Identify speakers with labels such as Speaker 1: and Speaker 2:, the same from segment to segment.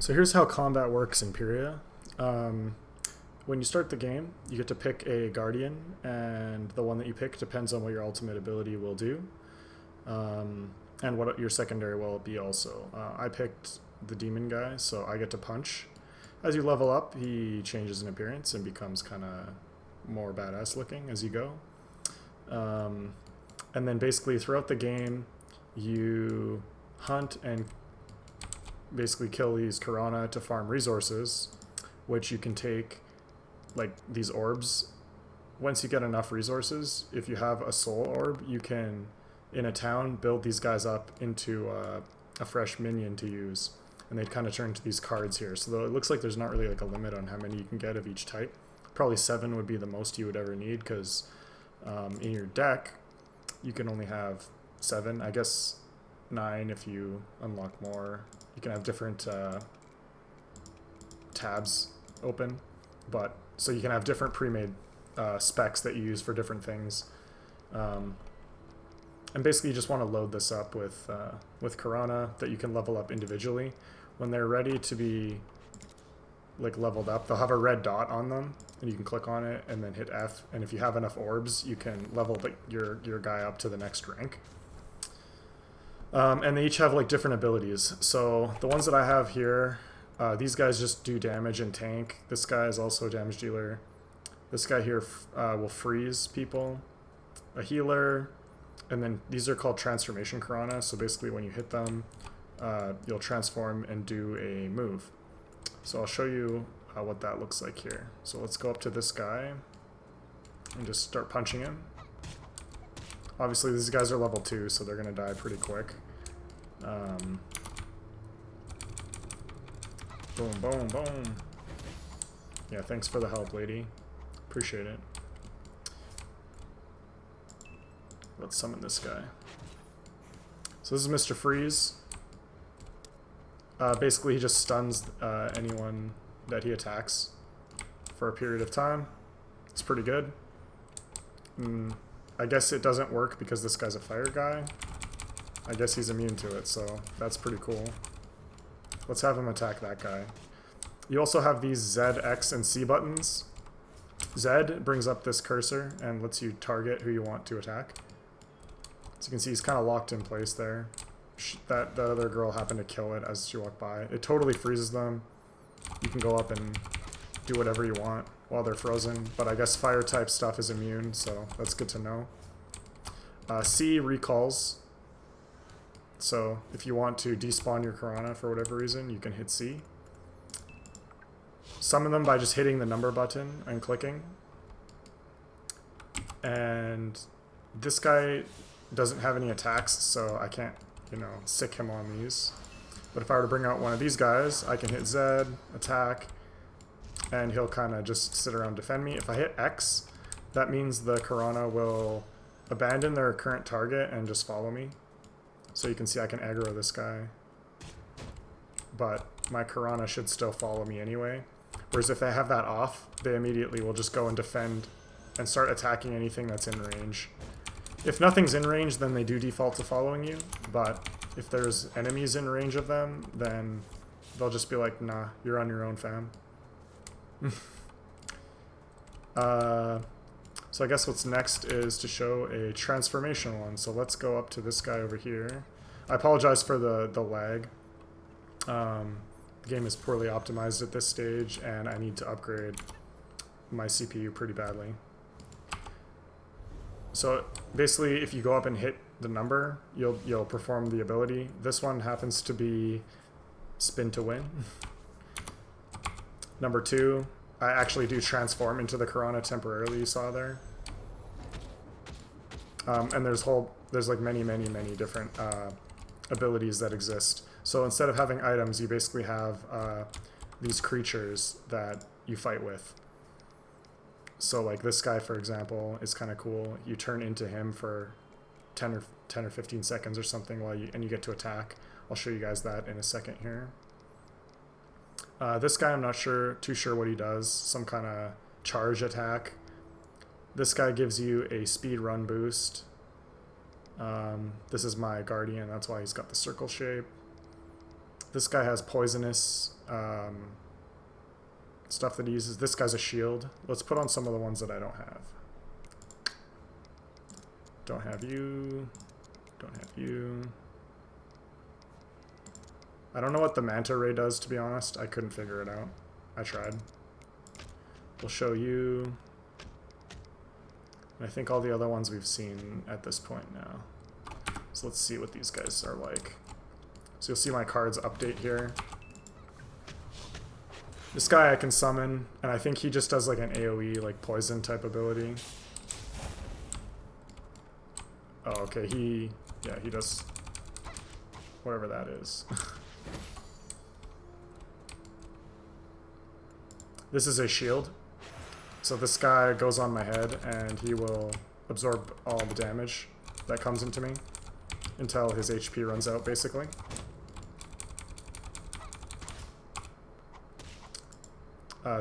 Speaker 1: So here's how combat works in Pyria. Um, when you start the game, you get to pick a guardian, and the one that you pick depends on what your ultimate ability will do, and what your secondary will be also. I picked the demon guy, so I get to punch. As you level up, he changes in appearance and becomes kind of more badass looking as you go. Um, and then basically throughout the game, you hunt and basically kill these Karana to farm resources, which you can take, like these orbs. Once you get enough resources, if you have a soul orb, you can, in a town, build these guys up into a fresh minion to use. And they kind of turn to these cards here. So though it looks like there's not really like a limit on how many you can get of each type. Probably 7 would be the most you would ever need, because in your deck, you can only have 7. I guess 9 if you unlock more. You can have different tabs open, but so you can have different pre-made specs that you use for different things. And basically you just want to load this up with Karana that you can level up individually. When they're ready to be like leveled up, they'll have a red dot on them, and you can click on it and then hit F. And if you have enough orbs, you can level your guy up to the next rank. And they each have like different abilities. So the ones that I have here, these guys just do damage and tank. This guy is also a damage dealer. This guy here will freeze people. A healer. And then these are called transformation Karana. So basically when you hit them, you'll transform and do a move. So I'll show you what that looks like here. So let's go up to this guy and just start punching him. Obviously these guys are level 2, so they're going to die pretty quick. Boom, boom, boom. Yeah, thanks for the help, lady. Appreciate it. Let's summon this guy. So this is Mr. Freeze. Basically, he just stuns anyone that he attacks for a period of time. It's pretty good. I guess it doesn't work because this guy's a fire guy. I guess he's immune to it, so that's pretty cool. Let's have him attack that guy. You also have these Z, X, and C buttons. Z brings up this cursor and lets you target who you want to attack. As you can see, he's kind of locked in place there. That other girl happened to kill it as she walked by. It totally freezes them. You can go up and do whatever you want while they're frozen, but I guess fire type stuff is immune, so that's good to know. C recalls. So if you want to despawn your Karana for whatever reason, you can hit C. Summon them by just hitting the number button and clicking. And this guy doesn't have any attacks, so I can't, sick him on these. But if I were to bring out one of these guys, I can hit Z, attack, and he'll kind of just sit around and defend me. If I hit X, that means the Karana will abandon their current target and just follow me. So you can see I can aggro this guy, but my Karana should still follow me anyway. Whereas if they have that off, they immediately will just go and defend and start attacking anything that's in range. If nothing's in range, then they do default to following you, but if there's enemies in range of them, then they'll just be like, nah, you're on your own, fam. So I guess what's next is to show a transformation one. So let's go up to this guy over here. I apologize for the lag. The game is poorly optimized at this stage, and I need to upgrade my CPU pretty badly. So basically, if you go up and hit the number, you'll perform the ability. This one happens to be spin to win. Number 2, I actually do transform into the Karana temporarily, you saw there. And there's like many different abilities that exist. So instead of having items, you basically have these creatures that you fight with. So like this guy, for example, is kind of cool. You turn into him for 10 or 15 seconds or something and you get to attack. I'll show you guys that in a second here. This guy, I'm not too sure what he does. Some kind of charge attack. This guy gives you a speed run boost. This is my guardian, that's why he's got the circle shape. This guy has poisonous stuff that he uses. This guy's a shield. Let's put on some of the ones that I don't have. Don't have you. Don't have you. I don't know what the Manta Ray does, to be honest. I couldn't figure it out. I tried. We'll show you. And I think all the other ones we've seen at this point now. So let's see what these guys are like. So you'll see my cards update here. This guy I can summon, and I think he just does like an AoE, like poison type ability. Oh, okay, he does whatever that is. This is a shield. So this guy goes on my head, and he will absorb all the damage that comes into me until his HP runs out, basically.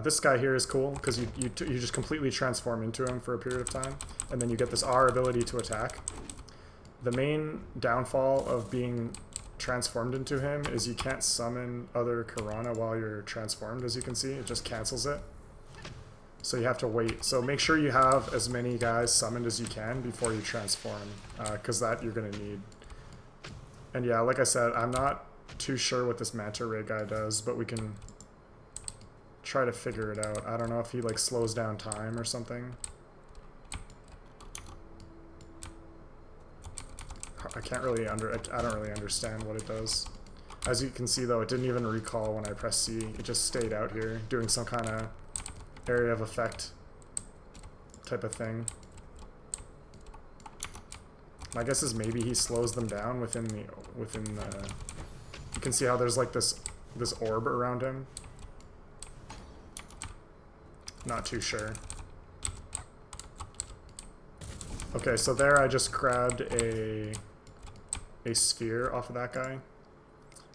Speaker 1: This guy here is cool because you just completely transform into him for a period of time, and then you get this R ability to attack. The main downfall of being transformed into him is you can't summon other Karana while you're transformed, as you can see. It just cancels it. So you have to wait. So make sure you have as many guys summoned as you can before you transform, because that you're going to need. And yeah, like I said, I'm not too sure what this Manta Ray guy does, but we can try to figure it out. I don't know if he like slows down time or something. I don't really understand what it does. As you can see though, it didn't even recall when I pressed C. It just stayed out here doing some kind of area of effect type of thing. My guess is maybe he slows them down within the you can see how there's like this orb around him. Not too sure. Okay, so there I just grabbed a sphere off of that guy,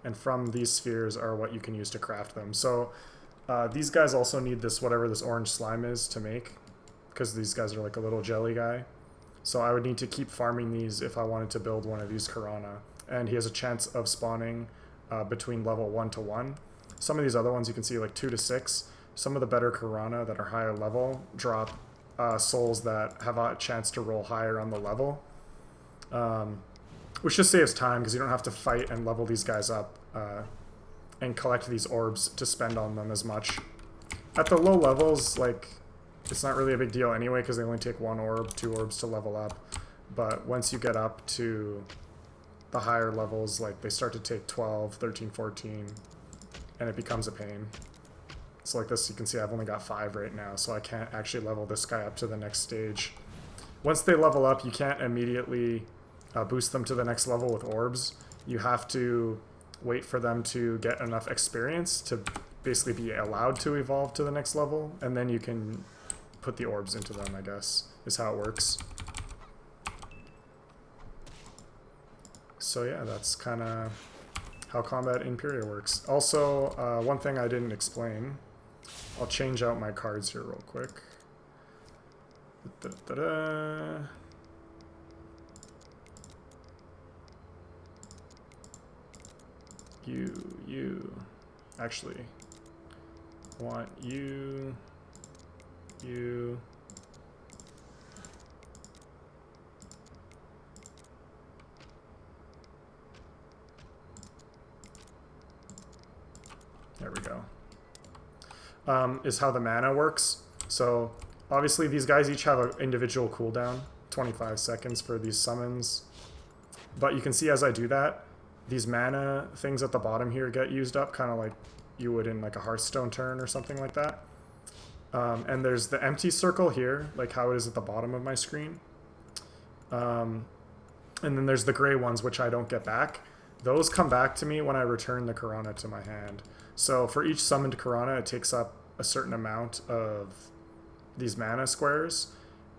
Speaker 1: and from these spheres are what you can use to craft them. So these guys also need this, whatever this orange slime is, to make, because these guys are like a little jelly guy. So I would need to keep farming these if I wanted to build one of these Karana, and he has a chance of spawning between level 1 to 1. Some of these other ones you can see like 2 to 6. Some of the better Karana that are higher level drop souls that have a chance to roll higher on the level, which just saves time because you don't have to fight and level these guys up and collect these orbs to spend on them as much. At the low levels, like, it's not really a big deal anyway because they only take 1 orb, 2 orbs to level up. But once you get up to the higher levels, like, they start to take 12, 13, 14, and it becomes a pain. So like this, you can see I've only got 5 right now, so I can't actually level this guy up to the next stage. Once they level up, you can't immediately boost them to the next level with orbs. You have to wait for them to get enough experience to basically be allowed to evolve to the next level, and then you can put the orbs into them, I guess, is how it works. So yeah, that's kind of how Combat Imperia works. Also, one thing I didn't explain, I'll change out my cards here real quick. You. Actually, want you. There we go. Is how the mana works. So obviously these guys each have an individual cooldown, 25 seconds for these summons. But you can see as I do that, these mana things at the bottom here get used up, kind of like you would in like a Hearthstone turn or something like that. And there's the empty circle here, like how it is at the bottom of my screen. And then there's the gray ones, which I don't get back. Those come back to me when I return the Karana to my hand. So for each summoned Karana, it takes up a certain amount of these mana squares.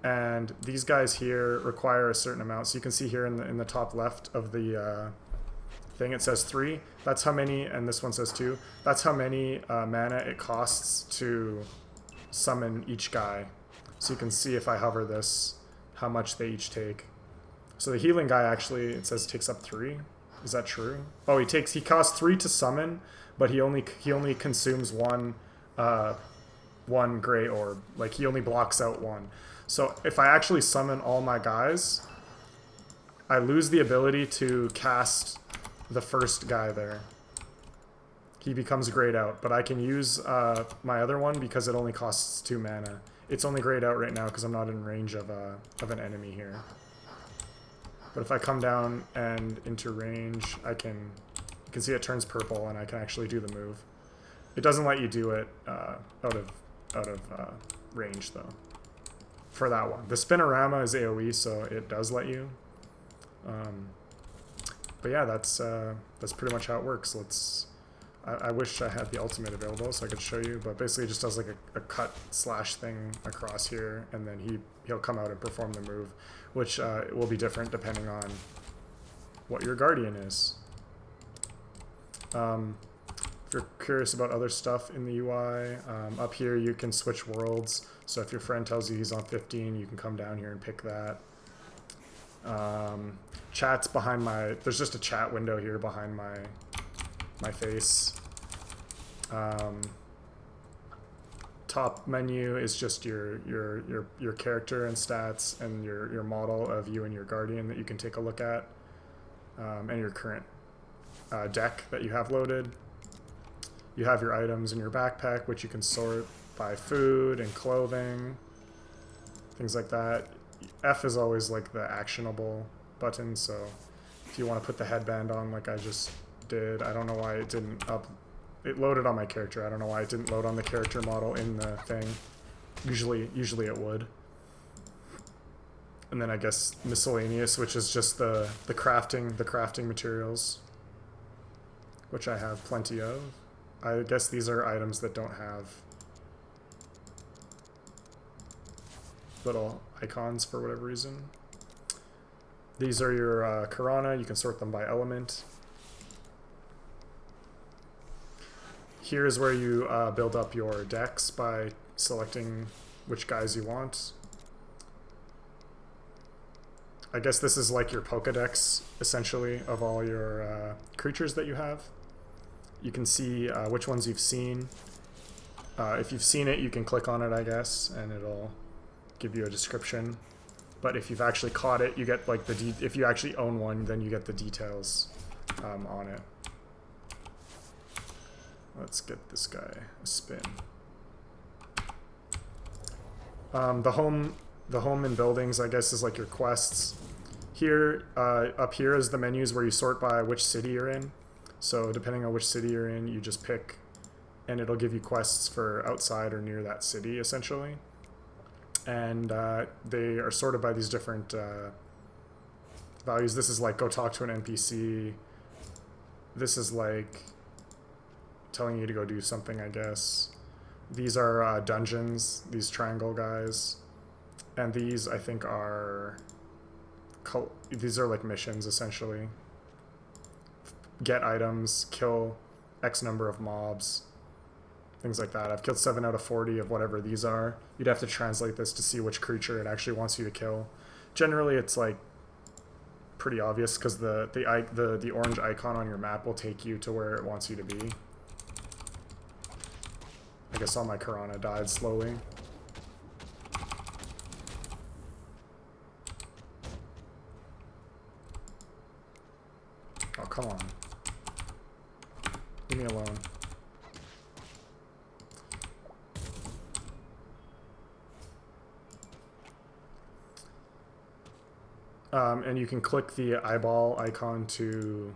Speaker 1: And these guys here require a certain amount. So you can see here in the top left of the thing, it says 3. That's how many, and this one says 2. That's how many mana it costs to summon each guy. So you can see if I hover this, how much they each take. So the healing guy actually, it says takes up 3. Is that true? Oh, he costs 3 to summon, but he only consumes one gray orb. Like, he only blocks out one. So if I actually summon all my guys, I lose the ability to cast the first guy there. He becomes grayed out, but I can use my other one because it only costs 2 mana. It's only grayed out right now because I'm not in range of an enemy here. But if I come down and into range, you can see it turns purple and I can actually do the move. It doesn't let you do it out of range though. For that one, the Spinorama is AOE, so it does let you. But yeah, that's pretty much how it works. I wish I had the ultimate available so I could show you, but basically it just does like a cut slash thing across here, and then he'll come out and perform the move, which will be different depending on what your Guardian is. If you're curious about other stuff in the UI, up here you can switch worlds. So if your friend tells you he's on 15, you can come down here and pick that. Chat's behind there's just a chat window here behind my face. Top menu is just your character and stats and your model of you and your Guardian that you can take a look at, and your current deck that you have loaded. You have your items in your backpack, which you can sort by food and clothing, things like that. F is always like the actionable button, so if you want to put the headband on like I just did, I don't know why it didn't it loaded on my character. I don't know why it didn't load on the character model in the thing. Usually it would. And then I guess miscellaneous, which is just the crafting materials, which I have plenty of. I guess these are items that don't have little icons for whatever reason. These are your Karana. You can sort them by element. Here's where you build up your decks by selecting which guys you want. I guess this is like your Pokedex, essentially, of all your creatures that you have. You can see which ones you've seen. If you've seen it, you can click on it, I guess, and it'll give you a description. But if you've actually caught it, you get like if you actually own one, then you get the details on it. Let's get this guy a spin. The home and buildings, I guess, is like your quests. Here, up here is the menus where you sort by which city you're in. So depending on which city you're in, you just pick, and it'll give you quests for outside or near that city, essentially. And they are sorted by these different values. This is like go talk to an NPC. This is like telling you to go do something, I guess. These are dungeons, these triangle guys. And these, I think, these are like missions, essentially. Get items, kill X number of mobs, things like that. I've killed 7 out of 40 of whatever these are. You'd have to translate this to see which creature it actually wants you to kill. Generally, it's like pretty obvious because the orange icon on your map will take you to where it wants you to be. I guess all my Karana died slowly. Oh, come on. Leave me alone. And you can click the eyeball icon to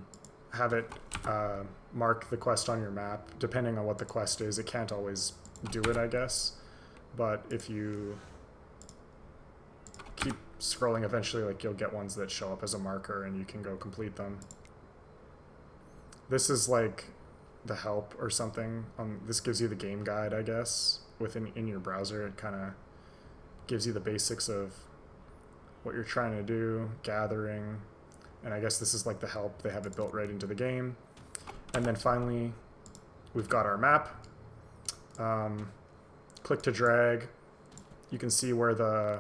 Speaker 1: have it mark the quest on your map. Depending on what the quest is, it can't always do it, I guess. But if you keep scrolling, eventually like you'll get ones that show up as a marker and you can go complete them. This is like the help or something. This gives you the game guide, I guess. In your browser, it kind of gives you the basics of what you're trying to do, gathering, and I guess this is like the help. They have it built right into the game. And then finally, we've got our map. Click to drag. You can see where the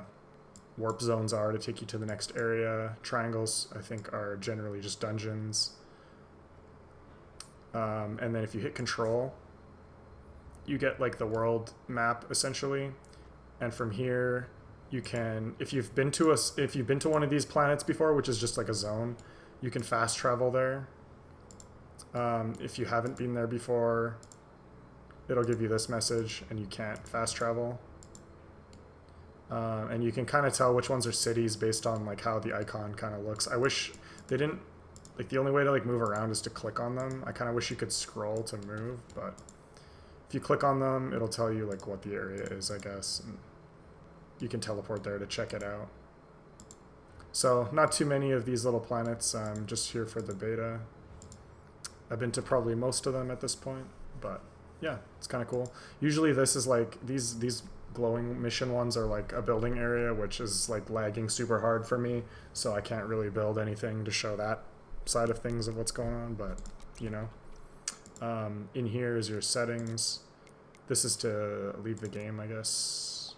Speaker 1: warp zones are to take you to the next area. Triangles, I think, are generally just dungeons. And then if you hit control, you get like the world map essentially. And from here, you can, if you've been to one of these planets before, which is just like a zone, you can fast travel there. If you haven't been there before, it'll give you this message and you can't fast travel. And you can kind of tell which ones are cities based on like how the icon kind of looks. I wish they didn't, like the only way to like move around is to click on them. I kind of wish you could scroll to move, but if you click on them, it'll tell you like what the area is, I guess. And you can teleport there to check it out. So not too many of these little planets. I'm just here for the beta. I've been to probably most of them at this point, but yeah, it's kind of cool. Usually this is like, these glowing mission ones are like a building area, which is like lagging super hard for me, so I can't really build anything to show that side of things of what's going on, but you know. In here is your settings. This is to leave the game, I guess.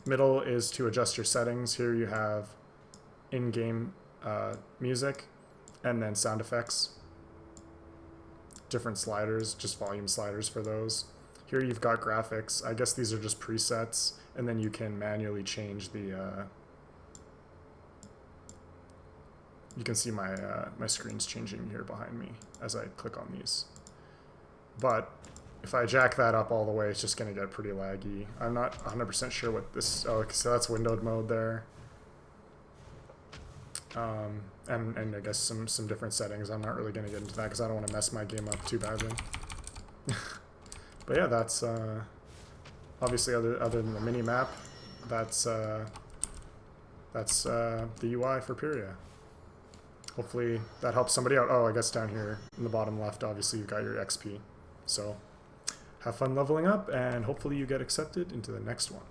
Speaker 1: Middle is to adjust your settings. Here you have in-game music and then sound effects. Different sliders, just volume sliders for those. Here you've got graphics. I guess these are just presets, and then you can manually change the you can see my my screen's changing here behind me as I click on these. But if I jack that up all the way, it's just going to get pretty laggy. I'm not 100% sure what this... Oh, so that's windowed mode there. And I guess some different settings. I'm not really going to get into that because I don't want to mess my game up too badly. But yeah, that's obviously other than the mini map, that's the UI for Pyria. Hopefully that helps somebody out. Oh, I guess down here in the bottom left, obviously you've got your XP. So have fun leveling up, and hopefully you get accepted into the next one.